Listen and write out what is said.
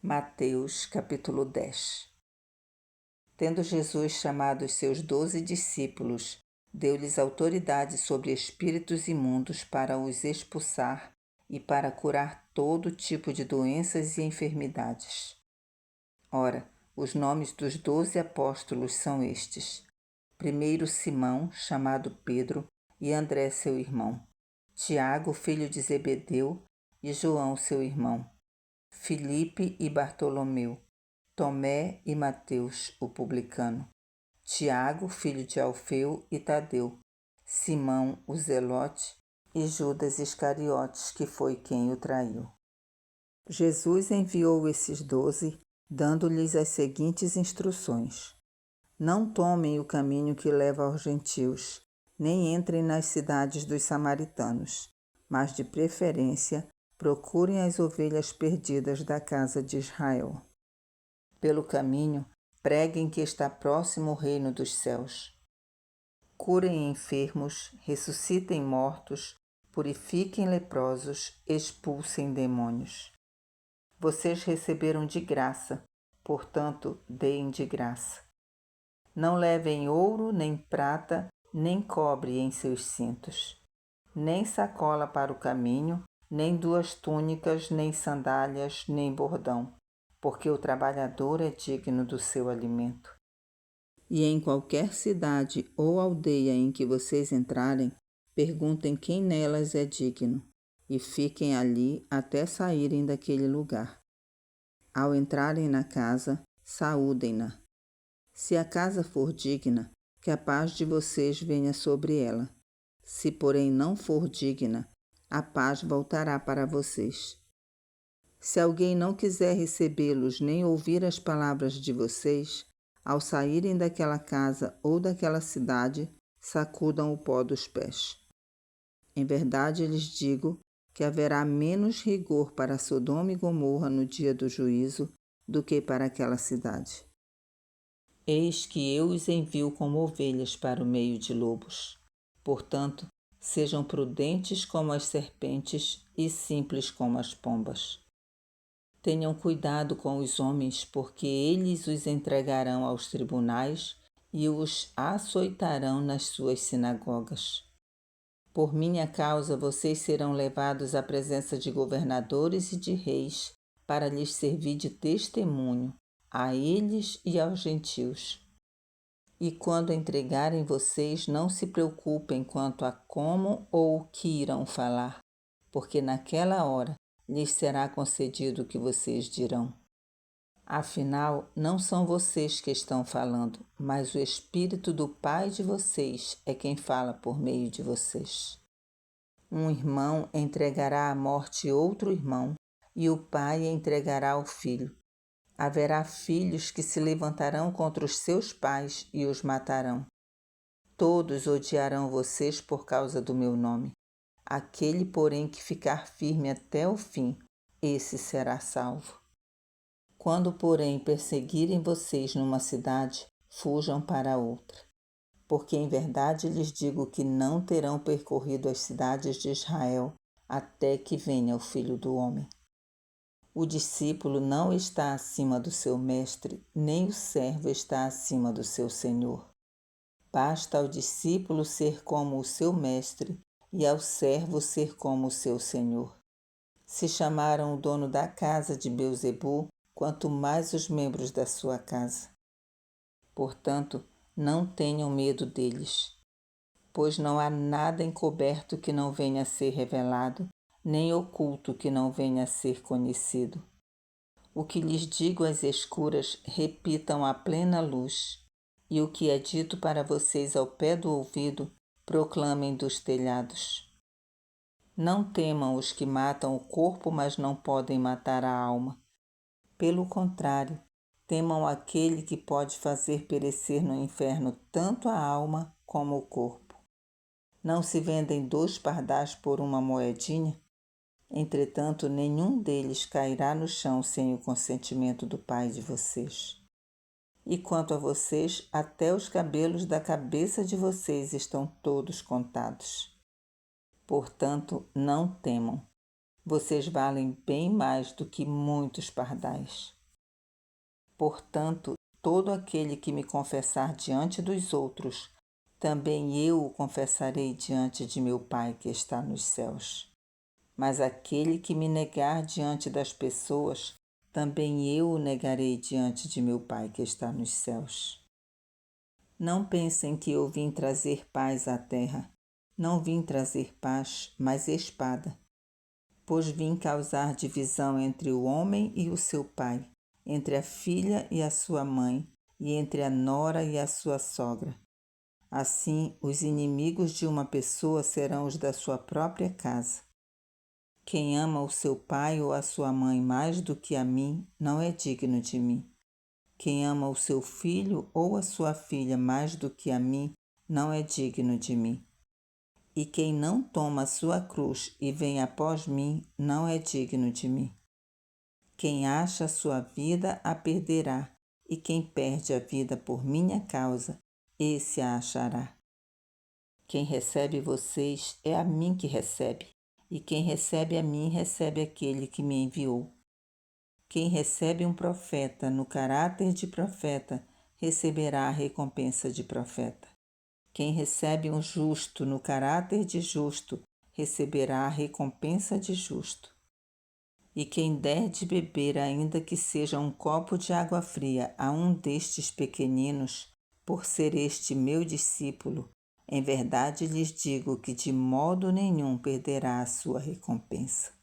Mateus capítulo 10. Tendo Jesus chamado os seus 12 discípulos, deu-lhes autoridade sobre espíritos imundos para os expulsar e para curar todo tipo de doenças e enfermidades. Ora, os nomes dos 12 apóstolos são estes: primeiro Simão, chamado Pedro, e André seu irmão, Tiago, filho de Zebedeu, e João seu irmão, Filipe e Bartolomeu, Tomé e Mateus, o publicano, Tiago, filho de Alfeu e Tadeu, Simão, o Zelote, e Judas Iscariotes, que foi quem o traiu. Jesus enviou esses 12, dando-lhes as seguintes instruções: não tomem o caminho que leva aos gentios, nem entrem nas cidades dos samaritanos, mas de preferência procurem as ovelhas perdidas da casa de Israel. Pelo caminho, preguem que está próximo o reino dos céus. Curem enfermos, ressuscitem mortos, purifiquem leprosos, expulsem demônios. Vocês receberam de graça, portanto, deem de graça. Não levem ouro, nem prata, nem cobre em seus cintos, nem sacola para o caminho, nem 2 túnicas, nem sandálias, nem bordão, porque o trabalhador é digno do seu alimento. E em qualquer cidade ou aldeia em que vocês entrarem, perguntem quem nelas é digno, e fiquem ali até saírem daquele lugar. Ao entrarem na casa, saúdem-na. Se a casa for digna, que a paz de vocês venha sobre ela. Se, porém, não for digna, a paz voltará para vocês. Se alguém não quiser recebê-los nem ouvir as palavras de vocês, ao saírem daquela casa ou daquela cidade, sacudam o pó dos pés. Em verdade lhes digo que haverá menos rigor para Sodoma e Gomorra no dia do juízo do que para aquela cidade. Eis que eu os envio como ovelhas para o meio de lobos. Portanto, sejam prudentes como as serpentes e simples como as pombas. Tenham cuidado com os homens, porque eles os entregarão aos tribunais e os açoitarão nas suas sinagogas. Por minha causa, vocês serão levados à presença de governadores e de reis, para lhes servir de testemunho a eles e aos gentios. E quando entregarem vocês, não se preocupem quanto a como ou o que irão falar, porque naquela hora lhes será concedido o que vocês dirão. Afinal, não são vocês que estão falando, mas o Espírito do Pai de vocês é quem fala por meio de vocês. Um irmão entregará à morte outro irmão, e o pai entregará o filho. Haverá filhos que se levantarão contra os seus pais e os matarão. Todos odiarão vocês por causa do meu nome. Aquele, porém, que ficar firme até o fim, esse será salvo. Quando, porém, perseguirem vocês numa cidade, fujam para outra. Porque em verdade lhes digo que não terão percorrido as cidades de Israel até que venha o Filho do Homem. O discípulo não está acima do seu mestre, nem o servo está acima do seu senhor. Basta ao discípulo ser como o seu mestre e ao servo ser como o seu senhor. Se chamaram o dono da casa de Beelzebu, quanto mais os membros da sua casa. Portanto, não tenham medo deles, pois não há nada encoberto que não venha a ser revelado, nem oculto que não venha a ser conhecido. O que lhes digo às escuras, repitam à plena luz, e o que é dito para vocês ao pé do ouvido, proclamem dos telhados. Não temam os que matam o corpo, mas não podem matar a alma. Pelo contrário, temam aquele que pode fazer perecer no inferno tanto a alma como o corpo. Não se vendem 2 pardais por uma moedinha? Entretanto, nenhum deles cairá no chão sem o consentimento do Pai de vocês. E quanto a vocês, até os cabelos da cabeça de vocês estão todos contados. Portanto, não temam. Vocês valem bem mais do que muitos pardais. Portanto, todo aquele que me confessar diante dos outros, também eu o confessarei diante de meu Pai que está nos céus. Mas aquele que me negar diante das pessoas, também eu o negarei diante de meu Pai que está nos céus. Não pensem que eu vim trazer paz à terra. Não vim trazer paz, mas espada. Pois vim causar divisão entre o homem e o seu pai, entre a filha e a sua mãe, e entre a nora e a sua sogra. Assim, os inimigos de uma pessoa serão os da sua própria casa. Quem ama o seu pai ou a sua mãe mais do que a mim, não é digno de mim. Quem ama o seu filho ou a sua filha mais do que a mim, não é digno de mim. E quem não toma a sua cruz e vem após mim, não é digno de mim. Quem acha a sua vida, a perderá, e quem perde a vida por minha causa, esse a achará. Quem recebe vocês é a mim que recebe, e quem recebe a mim recebe aquele que me enviou. Quem recebe um profeta no caráter de profeta, receberá a recompensa de profeta. Quem recebe um justo no caráter de justo, receberá a recompensa de justo. E quem der de beber, ainda que seja um copo de água fria, a um destes pequeninos, por ser este meu discípulo, em verdade lhes digo que de modo nenhum perderá a sua recompensa.